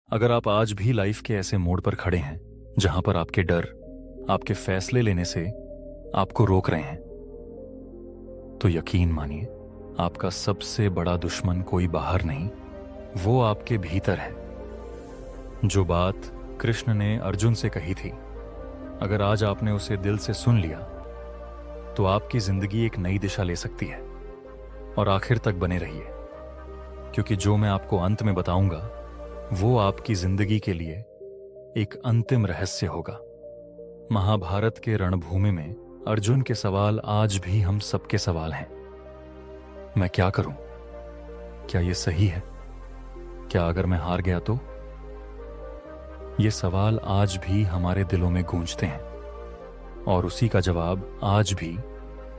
अगर आप आज भी लाइफ के ऐसे मोड़ पर खड़े हैं जहां पर आपके डर आपके फैसले लेने से आपको रोक रहे हैं, तो यकीन मानिए, आपका सबसे बड़ा दुश्मन कोई बाहर नहीं, वो आपके भीतर है। जो बात कृष्ण ने अर्जुन से कही थी, अगर आज आपने उसे दिल से सुन लिया तो आपकी जिंदगी एक नई दिशा ले सकती है। और आखिर तक बने रहिए, क्योंकि जो मैं आपको अंत में बताऊंगा वो आपकी जिंदगी के लिए एक अंतिम रहस्य होगा। महाभारत के रणभूमि में अर्जुन के सवाल आज भी हम सबके सवाल हैं। मैं क्या करूं? क्या ये सही है? क्या अगर मैं हार गया तो? ये सवाल आज भी हमारे दिलों में गूंजते हैं, और उसी का जवाब आज भी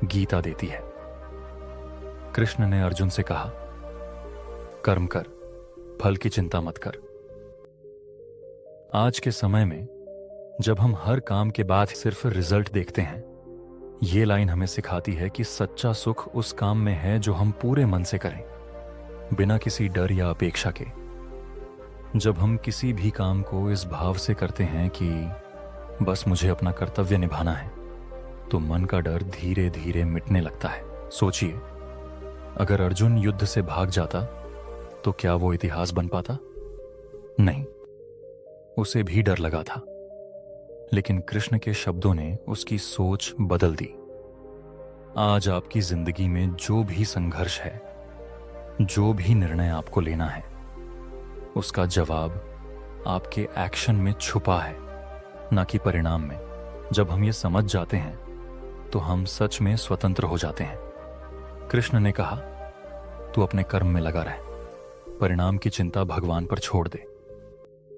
गीता देती है। कृष्ण ने अर्जुन से कहा, कर्म कर, फल की चिंता मत कर। आज के समय में जब हम हर काम के बाद सिर्फ रिजल्ट देखते हैं, ये लाइन हमें सिखाती है कि सच्चा सुख उस काम में है जो हम पूरे मन से करें, बिना किसी डर या अपेक्षा के। जब हम किसी भी काम को इस भाव से करते हैं कि बस मुझे अपना कर्तव्य निभाना है, तो मन का डर धीरे धीरे मिटने लगता है। सोचिए, अगर अर्जुन युद्ध से भाग जाता तो क्या वो इतिहास बन पाता? नहीं, उसे भी डर लगा था, लेकिन कृष्ण के शब्दों ने उसकी सोच बदल दी। आज आपकी जिंदगी में जो भी संघर्ष है, जो भी निर्णय आपको लेना है, उसका जवाब आपके एक्शन में छुपा है, ना कि परिणाम में। जब हम ये समझ जाते हैं तो हम सच में स्वतंत्र हो जाते हैं। कृष्ण ने कहा, तू अपने कर्म में लगा रह, परिणाम की चिंता भगवान पर छोड़ दे।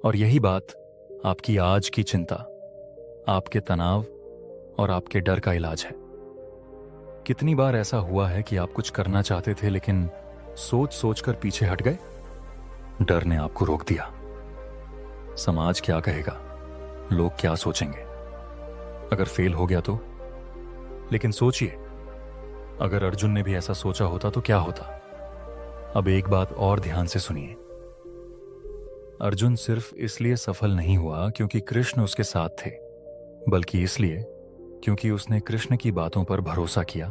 और यही बात आपकी आज की चिंता, आपके तनाव और आपके डर का इलाज है। कितनी बार ऐसा हुआ है कि आप कुछ करना चाहते थे, लेकिन सोच सोच कर पीछे हट गए? डर ने आपको रोक दिया। समाज क्या कहेगा, लोग क्या सोचेंगे, अगर फेल हो गया तो? लेकिन सोचिए, अगर अर्जुन ने भी ऐसा सोचा होता तो क्या होता? अब एक बात और ध्यान से सुनिए। अर्जुन सिर्फ इसलिए सफल नहीं हुआ क्योंकि कृष्ण उसके साथ थे, बल्कि इसलिए क्योंकि उसने कृष्ण की बातों पर भरोसा किया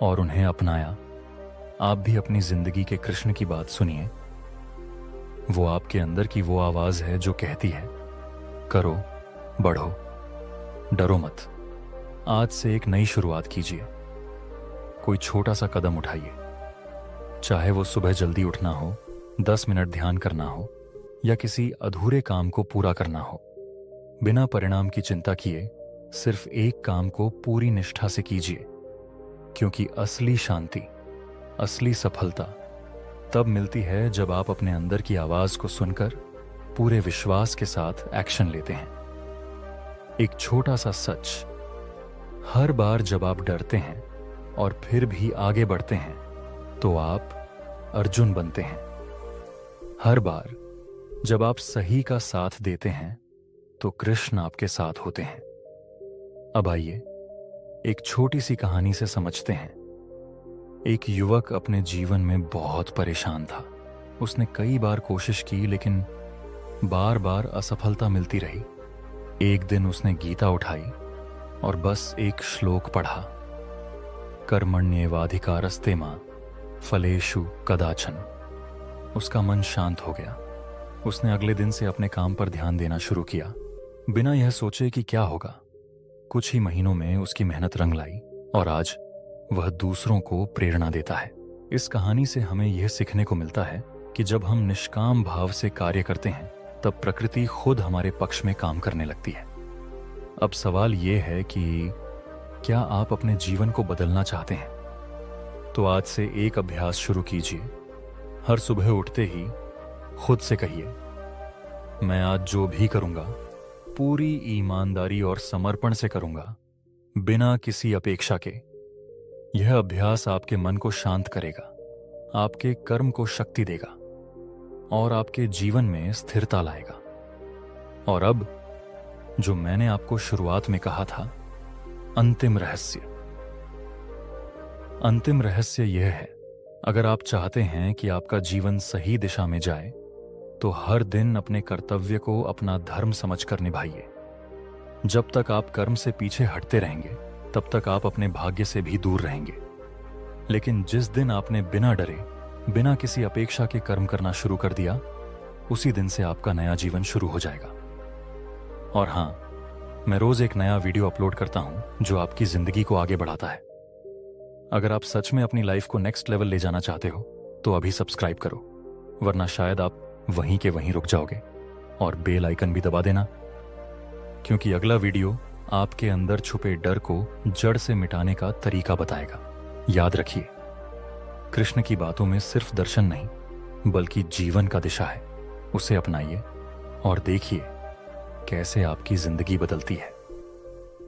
और उन्हें अपनाया। आप भी अपनी जिंदगी के कृष्ण की बात सुनिए। वो आपके अंदर की वो आवाज है जो कहती है, करो, बढ़ो, डरो मत। आज से एक नई शुरुआत कीजिए। कोई छोटा सा कदम उठाइए, चाहे वो सुबह जल्दी उठना हो, 10 मिनट ध्यान करना हो, या किसी अधूरे काम को पूरा करना हो। बिना परिणाम की चिंता किए सिर्फ एक काम को पूरी निष्ठा से कीजिए, क्योंकि असली शांति, असली सफलता तब मिलती है जब आप अपने अंदर की आवाज को सुनकर पूरे विश्वास के साथ एक्शन लेते हैं। एक छोटा सा सच, हर बार जब आप डरते हैं और फिर भी आगे बढ़ते हैं, तो आप अर्जुन बनते हैं। हर बार जब आप सही का साथ देते हैं, तो कृष्ण आपके साथ होते हैं। अब आइए एक छोटी सी कहानी से समझते हैं। एक युवक अपने जीवन में बहुत परेशान था। उसने कई बार कोशिश की, लेकिन बार बार असफलता मिलती रही। एक दिन उसने गीता उठाई और बस एक श्लोक पढ़ा, कर्मण्येवाधिकारस्ते मां फलेषु कदाचन। उसका मन शांत हो गया। उसने अगले दिन से अपने काम पर ध्यान देना शुरू किया, बिना यह सोचे कि क्या होगा। कुछ ही महीनों में उसकी मेहनत रंग लाई और आज वह दूसरों को प्रेरणा देता है। इस कहानी से हमें यह सीखने को मिलता है कि जब हम निष्काम भाव से कार्य करते हैं, तब प्रकृति खुद हमारे पक्ष में काम करने लगती है। अब सवाल यह है कि क्या आप अपने जीवन को बदलना चाहते हैं? तो आज से एक अभ्यास शुरू कीजिए। हर सुबह उठते ही खुद से कहिए, मैं आज जो भी करूंगा पूरी ईमानदारी और समर्पण से करूंगा, बिना किसी अपेक्षा के। यह अभ्यास आपके मन को शांत करेगा, आपके कर्म को शक्ति देगा और आपके जीवन में स्थिरता लाएगा। और अब जो मैंने आपको शुरुआत में कहा था, अंतिम रहस्य। अंतिम रहस्य यह है, अगर आप चाहते हैं कि आपका जीवन सही दिशा में जाए, तो हर दिन अपने कर्तव्य को अपना धर्म समझकर निभाइए। जब तक आप कर्म से पीछे हटते रहेंगे, तब तक आप अपने भाग्य से भी दूर रहेंगे। लेकिन जिस दिन आपने बिना डरे, बिना किसी अपेक्षा के कर्म करना शुरू कर दिया, उसी दिन से आपका नया जीवन शुरू हो जाएगा। और हां, मैं रोज एक नया वीडियो अपलोड करता हूं जो आपकी जिंदगी को आगे बढ़ाता है। अगर आप सच में अपनी लाइफ को नेक्स्ट लेवल ले जाना चाहते हो तो अभी सब्सक्राइब करो, वरना शायद आप वहीं के वहीं रुक जाओगे। और बेल आइकन भी दबा देना, क्योंकि अगला वीडियो आपके अंदर छुपे डर को जड़ से मिटाने का तरीका बताएगा। याद रखिए, कृष्ण की बातों में सिर्फ दर्शन नहीं बल्कि जीवन का दिशा है। उसे अपनाइए और देखिए कैसे आपकी जिंदगी बदलती है।